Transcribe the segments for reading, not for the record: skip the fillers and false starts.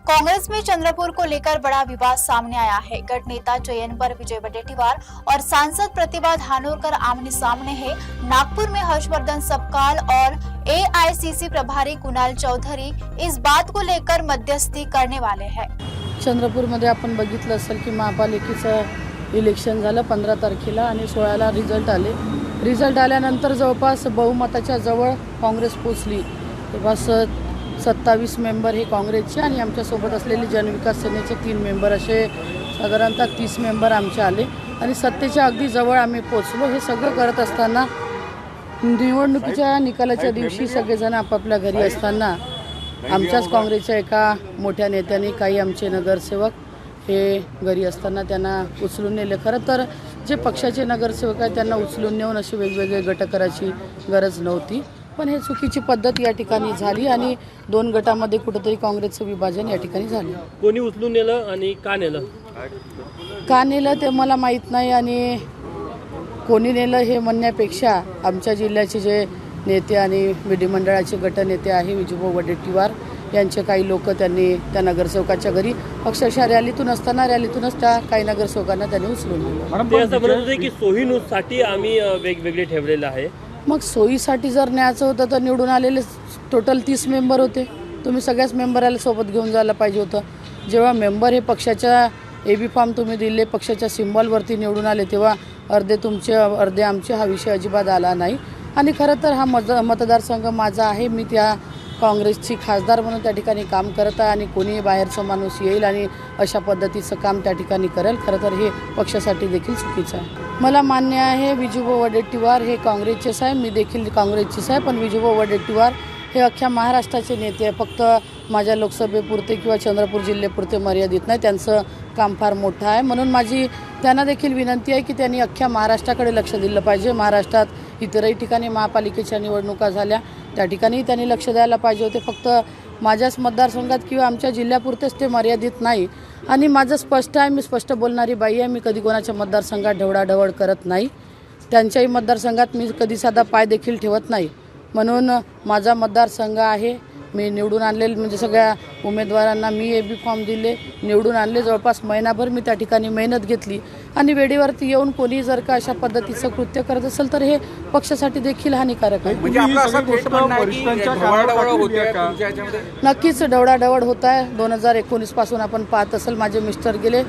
कांग्रेस में चंद्रपुर को लेकर बड़ा विवाद सामने आया है। गढ़ नेता चयन पर विजय वडेट्टीवार और सांसद प्रतिभा धानोरकर आमने सामने है। नागपुर में हर्षवर्धन सबकाल और एआईसीसी प्रभारी कुणाल चौधरी इस बात को लेकर मध्यस्थी करने वाले हैं। चंद्रपुर मध्ये आपण बघितलं असेल की महापालिकेचं इलेक्शन झालं 15 तारखेला आणि 16ला रिझल्ट आल्यानंतर जवळपास बहुमताच्या जवळ काँग्रेस पोचली। तेव्हा 27 मेंबर हे काँग्रेसचे आणि आमच्यासोबत असलेले जनविकास सेनेचे 3 मेंबर असे साधारणतः 30 मेंबर आमचे आले आणि सत्तेच्या अगदी जवळ आम्ही पोचलो। हे सगळं करत असताना निवडणुकीच्या निकालाच्या दिवशी सगळेजण आपापल्या घरी असताना आमच्याच काँग्रेसच्या एका मोठ्या नेत्याने काही आमचे नगरसेवक हे घरी असताना त्यांना उचलून नेले। खरं तर जे पक्षाचे नगरसेवक आहेत त्यांना उचलून नेऊन अशी वेगवेगळे गट करायची गरज नव्हती, पण हे चुकीची पद्धत या ठिकाणी झाली आणि 2 गटामध्ये कुठेतरी काँग्रेसचं विभाजन या ठिकाणी झालं। कोणी उचलून नेलं आणि का नेलं ते मला माहीत नाही आणि कोणी नेलं हे म्हणण्यापेक्षा आमच्या जिल्ह्याचे जे नेते आणि विधिमंडळाचे गटनेते आहे विजूभाऊ वडेट्टीवार यांचे काही लोक त्यांनी त्या नगरसेवकाच्या घरी अक्षरशः रॅलीतूनच त्या काही नगरसेवकांना त्यांनी उचलून नेलं। ते असं म्हणत होते की सोयीनुसाठी आम्ही वेगवेगळे ठेवलेलं आहे। मग सोयीसाठी जर न्यायचं होतं तर निवडून आलेले टोटल 30 मेंबर होते। तुम्ही सगळ्याच मेंबरला सोबत घेऊन जायला पाहिजे होतं। जेव्हा मेंबर हे पक्षाच्या एबी फॉर्म तुम्ही दिले, पक्षाच्या सिम्बॉलवरती निवडून आले, तेव्हा अर्धे तुमचे अर्धे आमचे हा विषय अजिबात आला नाही। आणि खरं तर हा मतदारसंघ माझा आहे। मी त्या काँग्रेसची खासदार म्हणून त्या ठिकाणी काम करत आहे आणि कोणी बाहेरचा माणूस येईल आणि अशा पद्धतीचं काम त्या ठिकाणी करेल, खरं तर हे पक्षासाठी देखील चुकीचं आहे। मला मान्य आहे विजूभाऊ वडेट्टीवार हे काँग्रेसचेच आहे, मी देखील काँग्रेसचीच आहे, पण विजूभाऊ वडेट्टीवार हे अख्ख्या महाराष्ट्राचे नेते आहे। फक्त माझ्या लोकसभेपुरते किंवा चंद्रपूर जिल्ह्यापुरते मर्यादित नाही, त्यांचं काम फार मोठं आहे। म्हणून माझी त्यांना देखील विनंती आहे की त्यांनी अख्ख्या महाराष्ट्राकडे लक्ष दिलं पाहिजे। महाराष्ट्रात इतरही ठिकाणी महापालिकेच्या निवडणुका झाल्या, त्या ठिकाणी त्यांनी लक्ष द्यायला पाहिजे होते। फक्त माझ्याच मतदारसंघात किंवा आमच्या जिल्ह्यापुरतेच ते मर्यादित नाही आणि माझं स्पष्ट आहे, मी स्पष्ट बोलणारी बाई आहे। मी कधी कोणाच्या मतदारसंघात ढवळाढवळ करत नाही, त्यांच्याही मतदारसंघात मी कधी साधा पाय देखील ठेवत नाही। म्हणून माझा मतदारसंघ आहे, मी निवडून आणलेले म्हणजे सगळ्या उमेदवारांना मी एबी फॉर्म दिले, निवडून आणले। जवळपास महिनाभर मी त्या ठिकाणी मेहनत घेतली आणि वेळेवरती येऊन कोणी जर का अशा पद्धतीचं कृत्य करत असेल तर हे पक्षासाठी देखील हानिकारक आहे। नक्कीच ढवळाढवळ होत आहे। 2019 पासून आपण पाहत असेल, माझे मिस्टर गेले,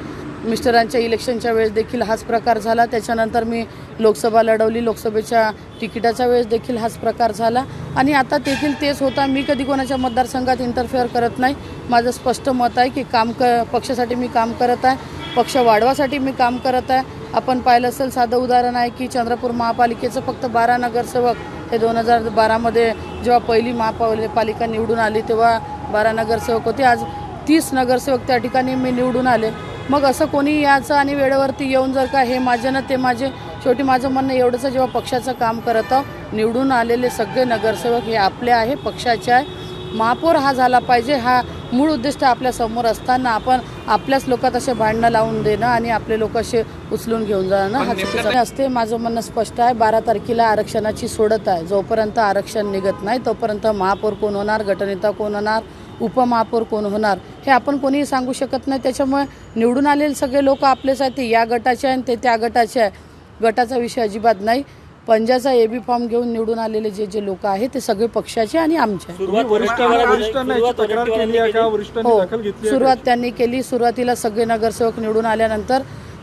मिस्टरांच्या इलेक्शनच्या वेळेस देखील हाच प्रकार झाला। त्याच्यानंतर मी लोकसभा लढवली, लोकसभेच्या तिकिटाच्या वेळेस देखील हाच प्रकार झाला आणि आता देखील तेच होता। मी कधी कोणाच्या मतदारसंघात इंटरफेअर करत नाही। माझं स्पष्ट मत आहे की पक्षासाठी मी काम करत आहे, पक्ष वाढवासाठी मी काम करत आहे। आपण पाहिलं असेल, साधं उदाहरण आहे की चंद्रपूर महापालिकेचं फक्त 12 नगरसेवक हे 2012मध्ये जेव्हा पहिली महापालिका निवडून आली तेव्हा 12 नगरसेवक होते, आज 30 नगरसेवक त्या ठिकाणी मी निवडून आले। मग असं कोणी याचं आणि वेळेवरती येऊन जर का हे माझे ना ते माझे, शेवटी माझं म्हणणं एवढंच, जेव्हा पक्षाचं काम करत आहोत निवडून आलेले सगळे नगरसेवक हे आपले आहे, पक्षाचे आहे। महापौर हा झाला पाहिजे, हा मूळ उद्दिष्ट आपल्यासमोर असताना आपण आपल्याच लोकात असे भांडणं लावून देणं आणि आपले लोक असे उचलून घेऊन जाणं हा चुकीचं असते। माझं म्हणणं स्पष्ट आहे, 12 तारखेला आरक्षणाची सोडत आहे। जोपर्यंत आरक्षण निघत नाही तोपर्यंत महापौर कोण होणार, गटनेता कोण होणार, उपमहापौर कोण होणार हे आपण कोणीही सांगू शकत नाही। त्याच्यामुळे निवडून आलेले सगळे लोक आपलेच आहेत, ते या गटाचे आहे ते त्या गटाचे आहे, गटाचा विषय अजिबात नाही। पंजाचा एबी फॉर्म घेऊन निवडून आलेले जे लोक आहेत ते सगळे पक्षाचे आणि आमचे। सुरुवात त्यांनी केली। सुरुवातीला सगळे नगरसेवक निवडून आल्यानंतर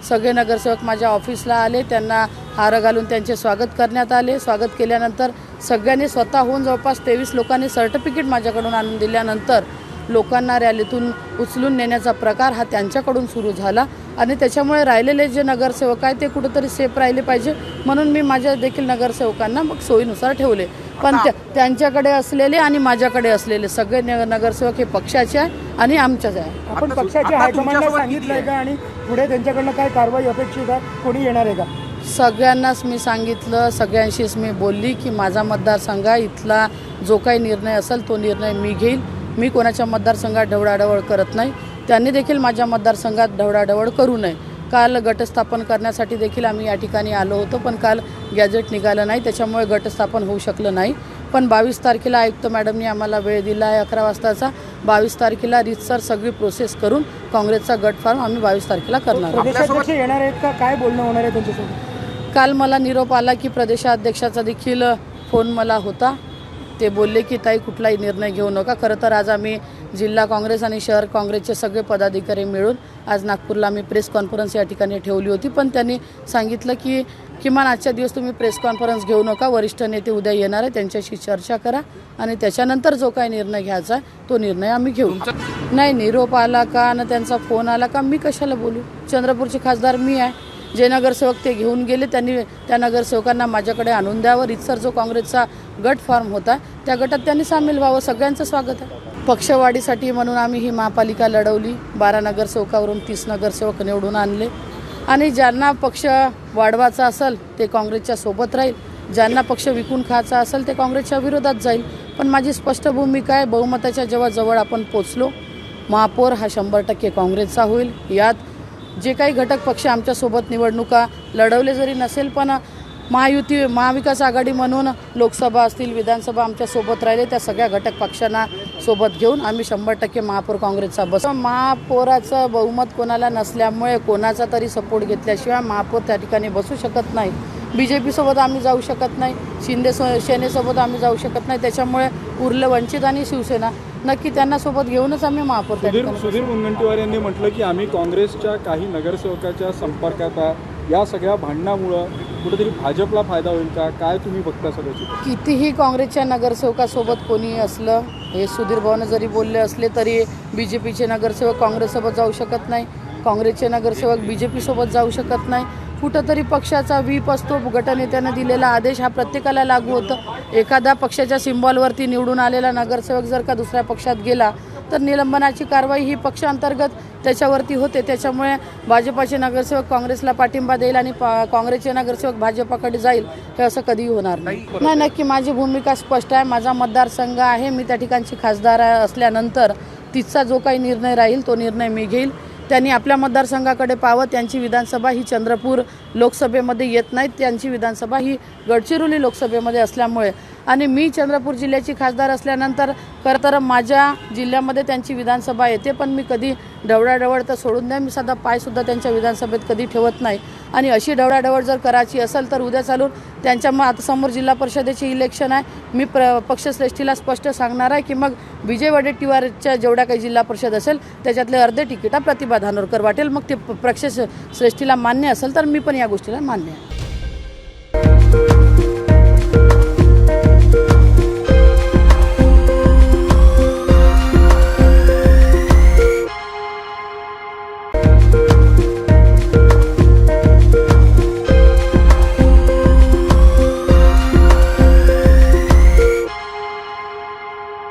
सगळे नगरसेवक माझ्या ऑफिसला आले, त्यांना हार घालून त्यांचे स्वागत करण्यात आले। स्वागत केल्यानंतर सगळ्यांनी स्वतःहून जवळपास 23 लोकांनी सर्टिफिकेट माझ्याकडून आणून दिल्यानंतर लोकांना रॅलीतून उचलून नेण्याचा प्रकार हा त्यांच्याकडून सुरू झाला आणि त्याच्यामुळे राहिलेले जे नगरसेवक आहेत ते कुठेतरी सेफ राहिले पाहिजे म्हणून मी माझ्या देखील नगरसेवकांना मग सोयीनुसार ठेवले। पण त्यांच्याकडे असलेले आणि माझ्याकडे असलेले सगळे नगरसेवक हे पक्षाचे आहे आणि आमच्याच आहे। आपण पक्षाच्या हायकमांडला सांगितलंय का आणि पुढे त्यांच्याकडनं काय कारवाई अपेक्षित आहे, कोणी येणार आहे का? सगळ्यांनाच मी सांगितलं, सगळ्यांशीच मी बोलली की माझा मतदारसंघ इथला जो काही निर्णय असेल तो निर्णय मी घेईल। मी कोणाच्या मतदारसंघात ढवळाढवळ करत नाही, त्यांनी देखील माझ्या मतदारसंघात ढवळाढवळ करू नये। काल गटस्थापन करण्यासाठी देखील आम्ही या ठिकाणी आलो होतो, पण काल गॅजेट निघालं नाही, त्याच्यामुळे गटस्थापन होऊ शकलं नाही। पण 22 तारखेला आयुक्त मॅडमनी आम्हाला वेळ दिला आहे 11 वाजताचा 22 तारखेला रीतसर सगळी प्रोसेस करून काँग्रेसचा गट फॉर्म आम्ही 22 तारखेला करणार आहोत. प्रदेशाध्यक्ष येणार आहेत का? काय बोलणं होणार आहे त्यांच्यासोबत? काल मला निरोप आला की प्रदेशाध्यक्षाचा देखील फोन मला होता. ते बोलले की ताई कुठलाही निर्णय घेऊ नका. खरं तर आज आम्ही जिल्हा काँग्रेस आणि शहर काँग्रेसचे सगळे पदाधिकारी मिळून आज नागपूरला आम्ही प्रेस कॉन्फरन्स या ठिकाणी ठेवली होती. पण त्यांनी सांगितलं की किमान आजच्या दिवस तुम्ही प्रेस कॉन्फरन्स घेऊ नका, वरिष्ठ नेते उद्या येणार आहे, त्यांच्याशी चर्चा करा आणि त्याच्यानंतर जो काही निर्णय घ्यायचा आहे तो निर्णय आम्ही घेऊ. नाही, निरोप आला का आणि त्यांचा फोन आला का मी कशाला बोलू? चंद्रपूरचे खासदार मी आहे. जे नगरसेवक ते घेऊन गेले त्यांनी त्या नगरसेवकांना माझ्याकडे आणून द्यावं. रीतसर जो काँग्रेसचा गट फॉर्म होता त्या गटात त्यांनी सामील व्हावं. सगळ्यांचं स्वागत आहे. पक्षवाढीसाठी म्हणून आम्ही ही महापालिका लढवली. 12 नगरसेवकावरून 30 नगरसेवक निवडून आणले आणि ज्यांना पक्ष वाढवायचा असेल ते काँग्रेसच्या सोबत राहील, ज्यांना पक्ष विकून खायचा असेल ते काँग्रेसच्या विरोधात जाईल. पण माझी स्पष्ट भूमिका आहे, बहुमताच्या जेव्हा जवळ आपण पोचलो, महापौर हा 100% काँग्रेसचा होईल. यात जे काही घटक पक्ष आमच्यासोबत निवडणुका लढवले जरी नसेल पण महायुती महाविकास आघाडी म्हणून लोकसभा असतील, विधानसभा आमच्यासोबत राहिले, त्या सगळ्या घटक पक्षांना सोबत घेऊन आम्ही 100% महापौर काँग्रेसचा बस. महापौराचं बहुमत कोणाला नसल्यामुळे कोणाचा तरी सपोर्ट घेतल्याशिवाय महापौर त्या ठिकाणी बसू शकत नाही. BJP सोबत आम्ही जाऊ शकत नाही, सेनेसोबत आम्ही जाऊ शकत नाही. त्याच्यामुळे उरलं वंचित आणि शिवसेना, नक्की त्यांना सोबत घेऊनच आम्ही महापौर. सुधीर मुनगंटीवार यांनी म्हटलं की आम्ही काँग्रेसच्या काही नगरसेवकाच्या संपर्कात आहे. या सगळ्या भांडणामुळं कुठेतरी भाजपला फायदा होईल का? काय तुम्ही बघता सगळ्याची? कितीही काँग्रेसच्या नगरसेवकासोबत कोणी असलं, हे सुधीर भाऊनं जरी बोलले असले तरी BJPचे नगरसेवक काँग्रेससोबत जाऊ शकत नाही, काँग्रेसचे नगरसेवक BJP सोबत जाऊ शकत नाही. कुठंतरी पक्षाचा व्हीप असतो, गटनेत्यानं दिलेला आदेश हा प्रत्येकाला लागू होतं. एखादा पक्षाच्या सिम्बॉलवरती निवडून आलेला नगरसेवक जर का दुसऱ्या पक्षात गेला तर निलंबनाची कारवाई ही पक्षांतर्गत त्याच्यावरती होते. त्याच्यामुळे भाजपाचे नगरसेवक काँग्रेसला पाठिंबा देईल आणि काँग्रेसचे नगरसेवक भाजपाकडे जाईल हे असं कधीही होणार नाही. नक्की माझी भूमिका स्पष्ट आहे. माझा मतदारसंघ आहे, मी त्या ठिकाणची खासदार असल्यानंतर तिथचा जो काही निर्णय राहील तो निर्णय मी घेईल. त्यांनी आपल्या मतदारसंघाकडे पाहावं. त्यांची विधानसभा ही चंद्रपूर लोकसभेमध्ये येत नाहीत, त्यांची विधानसभा ही गडचिरोली लोकसभेमध्ये असल्यामुळे आणि मी चंद्रपूर जिल्ह्याची खासदार असल्यानंतर खरं तर माझ्या जिल्ह्यामध्ये त्यांची विधानसभा येते. पण मी कधी ढवळाढवळ तर सोडून द्या, मी साधा पायसुद्धा त्यांच्या विधानसभेत कधी ठेवत नाही. आणि अशी ढवळाढवळ जर करायची असेल तर उद्या चालून त्यांच्या आता समोर जिल्हा परिषदेची इलेक्शन आहे. मी पक्षश्रेष्ठीला स्पष्ट सांगणार आहे की मग विजय वडेट्टीवारच्या जेवढ्या काही जिल्हा परिषद असेल त्याच्यातले अर्धे तिकीटा प्रतिभा धानोरकर वाटेल. मग ते पक्षश्रेष्ठीला मान्य असेल तर मी पण या गोष्टीला मान्य आहे.